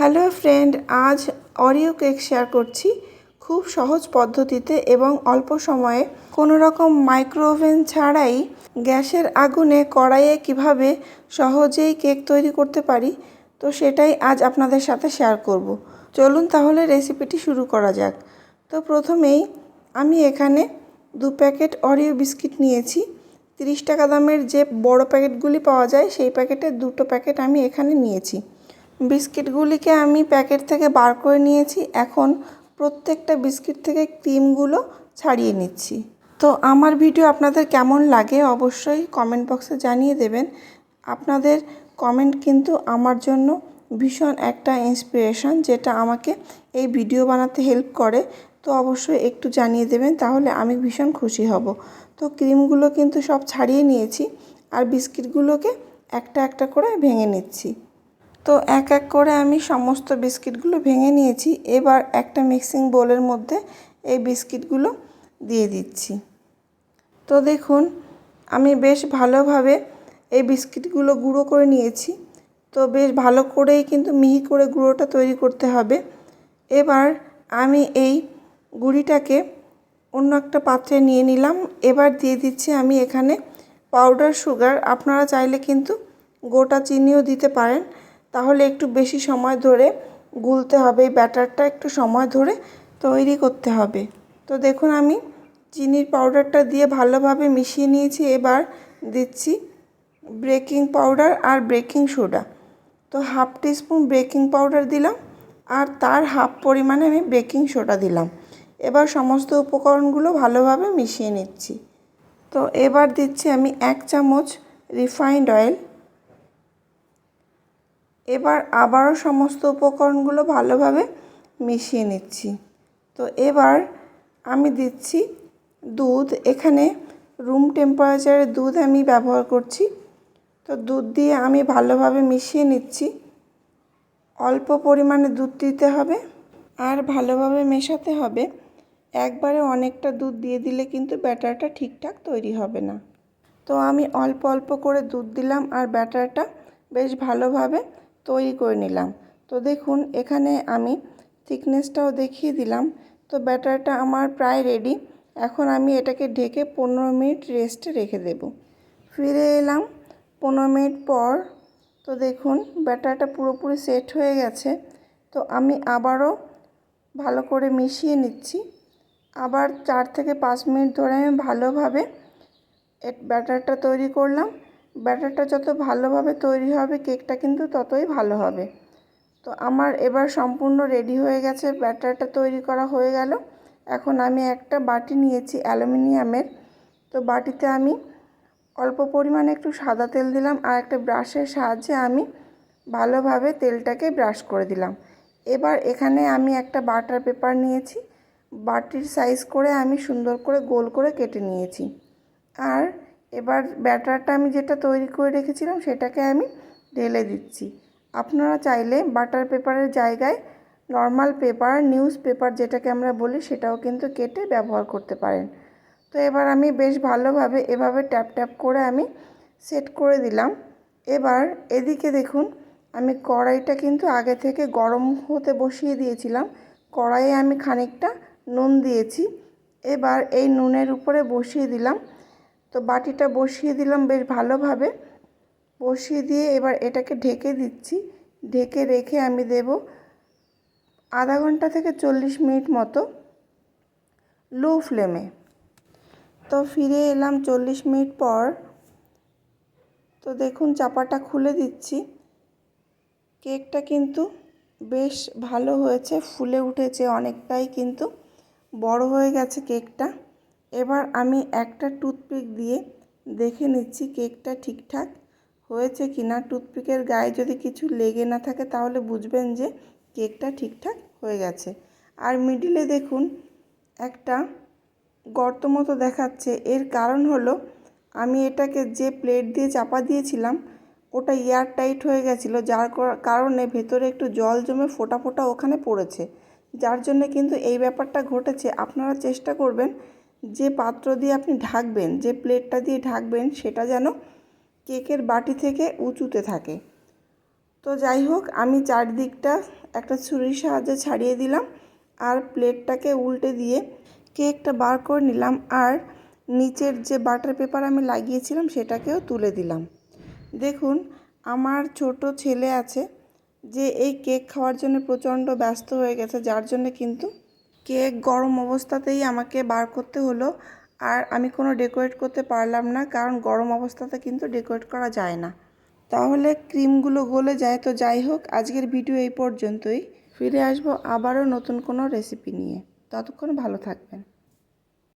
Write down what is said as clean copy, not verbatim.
Hello friend, আজ Oreo cake share করছি খুব সহজ পদ্ধতিতে এবং অল্প সময়ে। কোনো রকম মাইক্রো ওভেন ছাড়াই গ্যাসের আগুনে কড়াইয়ে কিভাবে সহজেই কেক তৈরি করতে পারি, তো সেটাই আজ আপনাদের সাথে শেয়ার করব। চলুন তাহলে রেসিপিটি শুরু করা যাক। তো প্রথমেই আমি এখানে 2 প্যাকেট অরিও বিস্কিট নিয়েছি। 30 টাকা দামের যে বড় প্যাকেটগুলি পাওয়া যায় সেই প্যাকেটের 2টো প্যাকেট আমি এখানে নিয়েছি। বিস্কিটগুলিকে আমি প্যাকেট থেকে বার করে নিয়েছি। এখন প্রত্যেকটা বিস্কিট থেকে ক্রিমগুলো ছাড়িয়ে নিচ্ছি। তো আমার ভিডিও আপনাদের কেমন লাগে অবশ্যই কমেন্ট বক্সে জানিয়ে দেবেন। আপনাদের কমেন্ট কিন্তু আমার জন্য ভীষণ একটা ইন্সপিরেশন, যেটা আমাকে এই ভিডিও বানাতে হেল্প করে। তো অবশ্যই একটু জানিয়ে দেবেন, তাহলে আমি ভীষণ খুশি হব। তো ক্রিমগুলো কিন্তু সব ছাড়িয়ে নিয়েছি আর বিস্কিটগুলোকে একটা একটা করে ভেঙে নিচ্ছি। তো এক এক করে আমি সমস্ত বিস্কিটগুলো ভেঙে নিয়েছি। এবার একটা মিক্সিং বোলের মধ্যে এই বিস্কিটগুলো দিয়ে দিচ্ছি। তো দেখুন, আমি বেশ ভালোভাবে এই বিস্কিটগুলো গুঁড়ো করে নিয়েছি। তো বেশ ভালো করেই কিন্তু মিহি করে গুঁড়োটা তৈরি করতে হবে। এবার আমি এই গুঁড়িটাকে অন্য একটা পাত্রে নিয়ে নিলাম। এবার দিয়ে দিচ্ছি আমি এখানে পাউডার সুগার। আপনারা চাইলে কিন্তু গোটা চিনিও দিতে পারেন, তাহলে একটু বেশি সময় ধরে গুলতে হবে। এই ব্যাটারটা একটু সময় ধরে তৈরি করতে হবে। তো দেখুন, আমি চিনির পাউডারটা দিয়ে ভালোভাবে মিশিয়ে নিয়েছি। এবার দিচ্ছি বেকিং পাউডার আর বেকিং সোডা। তো হাফ টিস্পুন বেকিং পাউডার দিলাম আর তার হাফ পরিমাণে আমি বেকিং সোডা দিলাম। এবার সমস্ত উপকরণগুলো ভালোভাবে মিশিয়ে নিচ্ছি। তো এবার দিচ্ছি আমি 1 চামচ রিফাইন্ড অয়েল। এবার আবারও সমস্ত উপকরণগুলো ভালোভাবে মিশিয়ে নিচ্ছি। তো এবার আমি দিচ্ছি দুধ। এখানে রুম টেম্পারেচারের দুধ আমি ব্যবহার করছি। তো দুধ দিয়ে আমি ভালোভাবে মিশিয়ে নিচ্ছি। অল্প পরিমাণে দুধ দিতে হবে আর ভালোভাবে মেশাতে হবে। একবারে অনেকটা দুধ দিয়ে দিলে কিন্তু ব্যাটারটা ঠিকঠাক তৈরি হবে না। তো আমি অল্প অল্প করে দুধ দিলাম আর ব্যাটারটা বেশ ভালোভাবে তৈরি করে নিলাম। তো দেখুন, এখানে আমি থিকনেসটাও দেখিয়ে দিলাম। তো ব্যাটারটা আমার প্রায় রেডি। এখন আমি এটাকে ঢেকে 15 মিনিট রেস্টে রেখে দেব। ফিরে এলাম 15 মিনিট পর। তো দেখুন, ব্যাটারটা পুরোপুরি সেট হয়ে গেছে। তো আমি আবারও ভালো করে মিশিয়ে নিচ্ছি। আবার 4 থেকে 5 মিনিট ধরে আমি ভালোভাবে ব্যাটারটা তৈরি করলাম। ব্যাটারটা যত ভালোভাবে তৈরি হবে কেকটা কিন্তু ততই ভালো হবে। তো আমার এবার সম্পূর্ণ রেডি হয়ে গেছে, ব্যাটারটা তৈরি করা হয়ে গেল। এখন আমি একটা বাটি নিয়েছি অ্যালুমিনিয়ামের। তো বাটিতে আমি অল্প পরিমাণে একটু সাদা তেল দিলাম আর একটা ব্রাশের সাহায্যে আমি ভালোভাবে তেলটাকে ব্রাশ করে দিলাম। এবার এখানে আমি একটা বাটার পেপার নিয়েছি। বাটির সাইজ করে আমি সুন্দর করে গোল করে কেটে নিয়েছি। আর এবার ব্যাটারটা আমি যেটা তৈরি করে রেখেছিলাম সেটাকে আমি ঢেলে দিচ্ছি। আপনারা চাইলে বাটার পেপারের জায়গায় নর্মাল পেপার, নিউজ পেপার যেটাকে আমরা বলি, সেটাও কিন্তু কেটে ব্যবহার করতে পারেন। তো এবার আমি বেশ ভালোভাবে এভাবে ট্যাপ ট্যাপ করে আমি সেট করে দিলাম। এবার এদিকে দেখুন, আমি কড়াইটা কিন্তু আগে থেকে গরম হতে বসিয়ে দিয়েছিলাম। কড়াইয়ে আমি খানিকটা নুন দিয়েছি। এবার এই নুনের উপরে বসিয়ে দিলাম। তো বাটিটা বসিয়ে দিলাম বেশ ভালোভাবে। বসিয়ে দিয়ে এবার এটাকে ঢেকে দিচ্ছি। ঢেকে রেখে আমি দেব আধা ঘন্টা থেকে 40 মিনিট মতো লো ফ্লেমে। তো ফিরে এলাম 40 মিনিট পর। তো দেখুন, চাপাটা খুলে দিচ্ছি। কেকটা কিন্তু বেশ ভালো হয়েছে, ফুলে উঠেছে অনেকটাই, কিন্তু বড় হয়ে গেছে কেকটা। এবার আমি একটা টুথপিক দিয়ে দেখে নিচ্ছি কেকটা ঠিকঠাক হয়েছে কিনা। টুথপিকের গায়ে যদি কিছু লেগে না থাকে তাহলে বুঝবেন যে কেকটা ঠিকঠাক হয়ে গেছে। আর মিডিলে দেখুন একটা গর্ত মতো দেখাচ্ছে। এর কারণ হলো আমি এটাকে যে প্লেট দিয়ে চাপা দিয়েছিলাম ওটা এয়ার টাইট হয়ে গেছিলো, যার কারণে ভেতরে একটু জল জমে ফোঁটা ফোঁটা ওখানে পড়েছে, যার জন্য কিন্তু এই ব্যাপারটা ঘটেছে। আপনারা চেষ্টা করবেন যে পাত্র দিয়ে আপনি ঢাকবেন, যে প্লেটটা দিয়ে ঢাকবেন, সেটা যেন কেকের বাটি থেকে উঁচুতে থাকে। তো যাই হোক, আমি চারদিকটা একটা ছুরির সাহায্যে ছাড়িয়ে দিলাম আর প্লেটটাকে উল্টে দিয়ে কেকটা বার করে নিলাম আর নিচের যে বাটার পেপার আমি লাগিয়েছিলাম সেটাকেও তুলে দিলাম। দেখুন, আমার ছোট ছেলে আছে যে এই কেক খাওয়ার জন্য প্রচণ্ড ব্যস্ত হয়ে গেছে, যার জন্য কিন্তু কেক গরম অবস্থাতেই আমাকে বার করতে হলো। আর আমি কোনো ডেকোরেট করতে পারলাম না, কারণ গরম অবস্থাতে কিন্তু ডেকোরেট করা যায় না, তাহলে ক্রিমগুলো গলে যায়। তো যাই হোক, আজকের ভিডিও এই পর্যন্তই। ফিরে আসবো আবারও নতুন কোনো রেসিপি নিয়ে। ততক্ষণ ভালো থাকবেন।